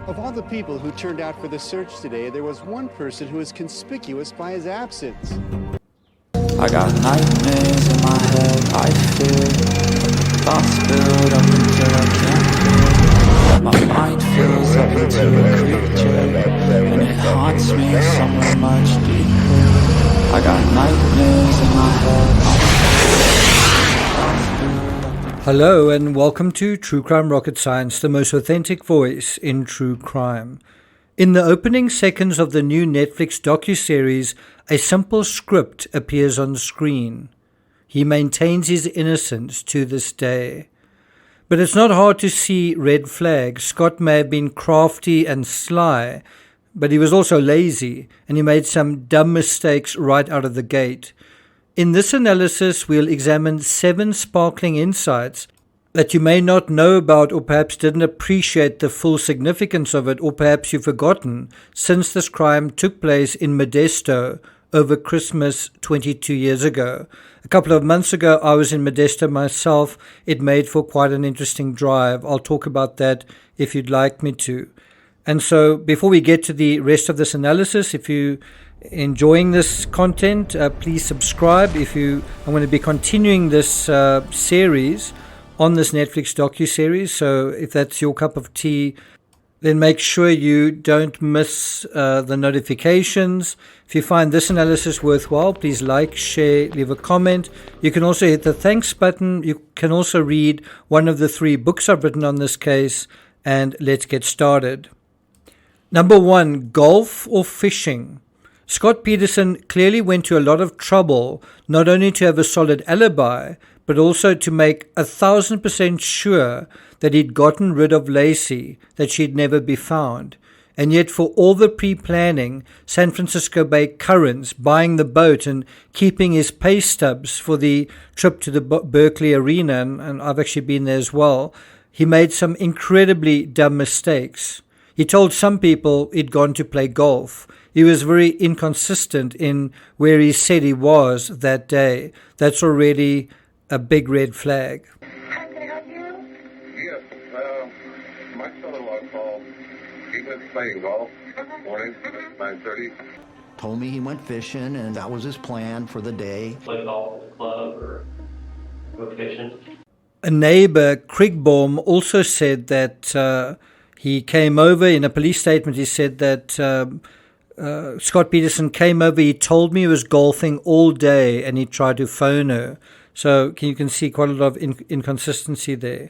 Of all the people who turned out for the search today, there was one person who was conspicuous by his absence. I got nightmares in my head, I fear thoughts build up until I can't feel. My mind fills up into a creature, and it haunts me somewhere much deeper. I got nightmares in my head. Hello and welcome to True Crime Rocket Science, the most authentic voice in true crime. In the opening seconds of the new Netflix docuseries, a simple script appears on screen. He maintains his innocence to this day. But it's not hard to see red flags. Scott may have been crafty and sly, but he was also lazy, and he made some dumb mistakes right out of the gate. In this analysis, we'll examine 7 sparkling insights that you may not know about, or perhaps didn't appreciate the full significance of it, or perhaps you've forgotten, since this crime took place in Modesto over Christmas 22 years ago. A couple of months ago, I was in Modesto myself. It made for quite an interesting drive. I'll talk about that if you'd like me to. And so before we get to the rest of this analysis, if you enjoying this content, please subscribe. I'm going to be continuing this series on this Netflix docuseries, so if that's your cup of tea, then make sure you don't miss the notifications. If you find this analysis worthwhile, please like, share, leave a comment. You can also hit the thanks button. You can also read one of the 3 books I've written on this case, and let's get started. Number 1, golf or fishing. Scott Peterson clearly went to a lot of trouble, not only to have a solid alibi, but also to make 1,000% sure that he'd gotten rid of Lacy, that she'd never be found. And yet for all the pre-planning, San Francisco Bay Currents, buying the boat and keeping his pay stubs for the trip to the Berkeley Arena, and I've actually been there as well, he made some incredibly dumb mistakes. He told some people he'd gone to play golf. He was very inconsistent in where he said he was that day. That's already a big red flag. How can I help you? Yes, my son-in-law called. He was playing golf morning at 9:30. Told me he went fishing and that was his plan for the day. Play golf at the club or go fishing. A neighbor, Krigbaum, also said that he came over. In a police statement, he said that Scott Peterson came over. He told me he was golfing all day and he tried to phone her. So you can see quite a lot of inconsistency there.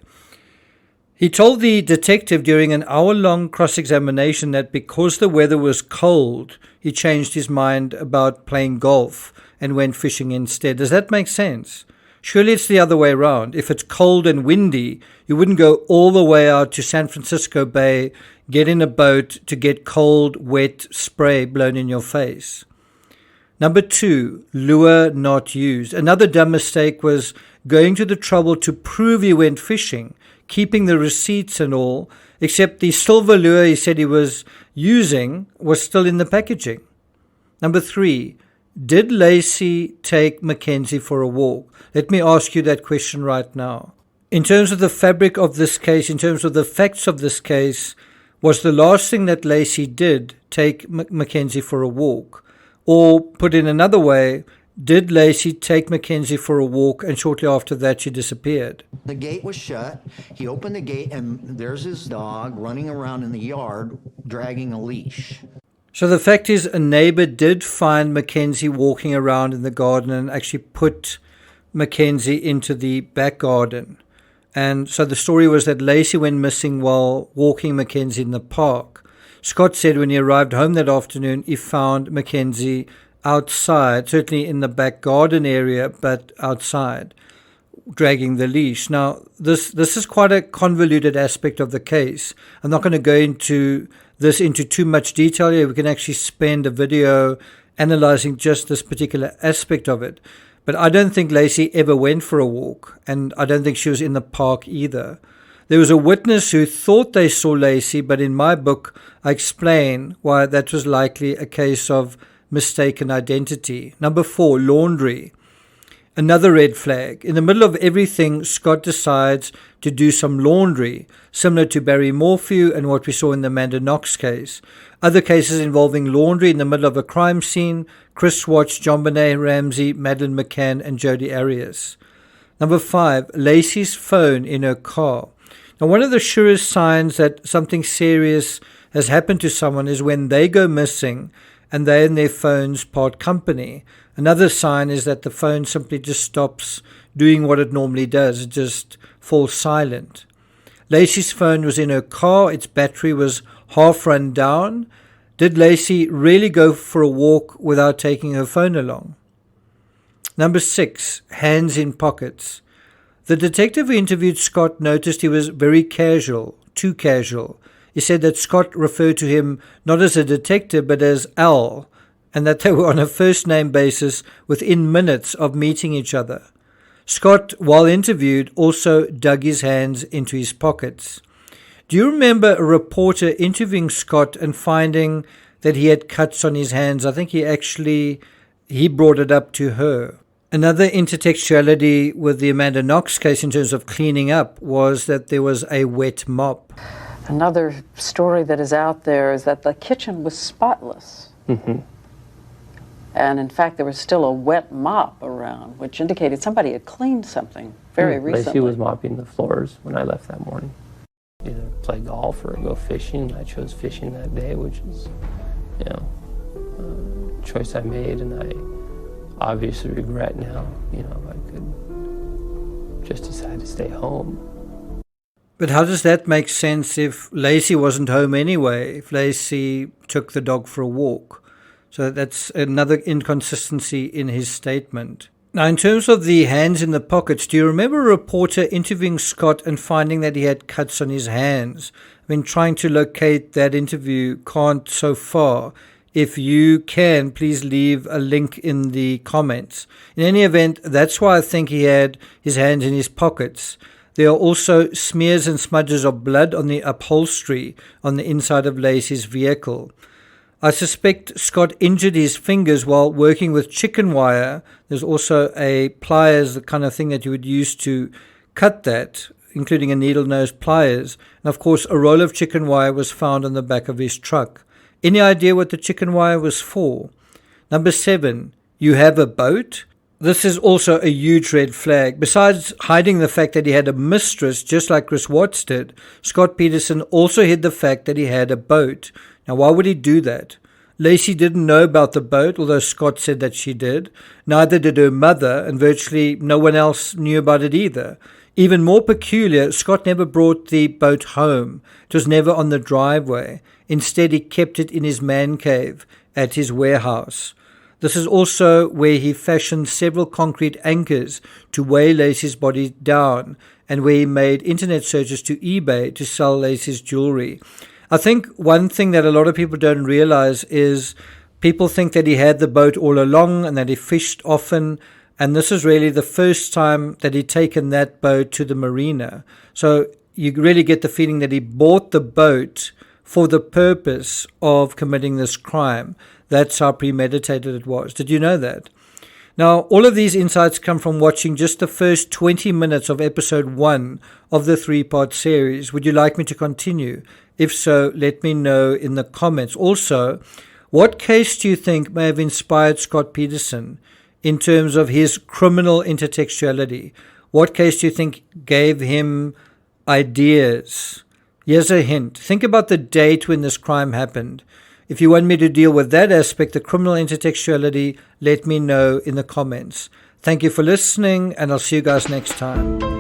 He told the detective during an hour-long cross-examination that because the weather was cold, he changed his mind about playing golf and went fishing instead. Does that make sense? Surely it's the other way around. If it's cold and windy, you wouldn't go all the way out to San Francisco Bay, get in a boat to get cold, wet spray blown in your face. Number 2, lure not used. Another dumb mistake was going to the trouble to prove he went fishing, keeping the receipts and all, except the silver lure he said he was using was still in the packaging. Number 3, did Lacy take McKenzie for a walk? Let me ask you that question right now. In terms of the fabric of this case, in terms of the facts of this case, was the last thing that Lacy did take McKenzie for a walk? Or put in another way, did Lacy take McKenzie for a walk and shortly after that she disappeared? The gate was shut. He opened the gate and there's his dog running around in the yard dragging a leash. So the fact is a neighbor did find McKenzie walking around in the garden and actually put McKenzie into the back garden. And so the story was that Lacy went missing while walking McKenzie in the park. Scott said when he arrived home that afternoon, he found McKenzie outside, certainly in the back garden area, but outside, dragging the leash. Now, this is quite a convoluted aspect of the case. I'm not going to go into this into too much detail here. We can actually spend a video analyzing just this particular aspect of it. But I don't think Lacy ever went for a walk, and I don't think she was in the park either. There was a witness who thought they saw Lacy, but in my book, I explain why that was likely a case of mistaken identity. Number 4, laundry. Another red flag. In the middle of everything, Scott decides to do some laundry, similar to Barry Morphew and what we saw in the Amanda Knox case. Other cases involving laundry in the middle of a crime scene: Chris Watts, JonBenet Ramsey, Madeleine McCann, and Jodi Arias. Number 5, Lacy's phone in her car. Now, one of the surest signs that something serious has happened to someone is when they go missing and they and their phones part company. Another sign is that the phone simply just stops doing what it normally does. It just falls silent. Lacy's phone was in her car. Its battery was half run down. Did Lacy really go for a walk without taking her phone along? Number 6, hands in pockets. The detective who interviewed Scott noticed he was very casual, too casual. He said that Scott referred to him not as a detective but as Al, and that they were on a first-name basis within minutes of meeting each other. Scott, while interviewed, also dug his hands into his pockets. Do you remember a reporter interviewing Scott and finding that he had cuts on his hands? I think he brought it up to her. Another intertextuality with the Amanda Knox case in terms of cleaning up was that there was a wet mop. Another story that is out there is that the kitchen was spotless. Mm-hmm. And in fact, there was still a wet mop around, which indicated somebody had cleaned something very recently. Lacy was mopping the floors when I left that morning. Either play golf or go fishing. I chose fishing that day, which is, a choice I made, and I obviously regret now. I could just decide to stay home. But how does that make sense if Lacy wasn't home anyway, if Lacy took the dog for a walk? So that's another inconsistency in his statement. Now, in terms of the hands in the pockets, do you remember a reporter interviewing Scott and finding that he had cuts on his hands? I mean, trying to locate that interview can't so far. If you can, please leave a link in the comments. In any event, that's why I think he had his hands in his pockets. There are also smears and smudges of blood on the upholstery on the inside of Lacy's vehicle. I suspect Scott injured his fingers while working with chicken wire. There's also a pliers, the kind of thing that you would use to cut that, including a needle-nose pliers. And of course, a roll of chicken wire was found on the back of his truck. Any idea what the chicken wire was for? Number 7, you have a boat? This is also a huge red flag. Besides hiding the fact that he had a mistress, just like Chris Watts did, Scott Peterson also hid the fact that he had a boat. Now, why would he do that? Lacy didn't know about the boat, although Scott said that she did. Neither did her mother, and virtually no one else knew about it either. Even more peculiar, Scott never brought the boat home. It was never on the driveway. Instead, he kept it in his man cave at his warehouse. This is also where he fashioned several concrete anchors to weigh Lacy's body down, and where he made internet searches to eBay to sell Lacy's jewelry. I think one thing that a lot of people don't realize is people think that he had the boat all along and that he fished often, and this is really the first time that he'd taken that boat to the marina. So you really get the feeling that he bought the boat for the purpose of committing this crime. That's how premeditated it was. Did you know that? Now, all of these insights come from watching just the first 20 minutes of episode 1 of the 3-part series. Would you like me to continue? If so, let me know in the comments. Also, what case do you think may have inspired Scott Peterson in terms of his criminal intertextuality? What case do you think gave him ideas? Here's a hint. Think about the date when this crime happened. If you want me to deal with that aspect, the criminal intertextuality, let me know in the comments. Thank you for listening, and I'll see you guys next time.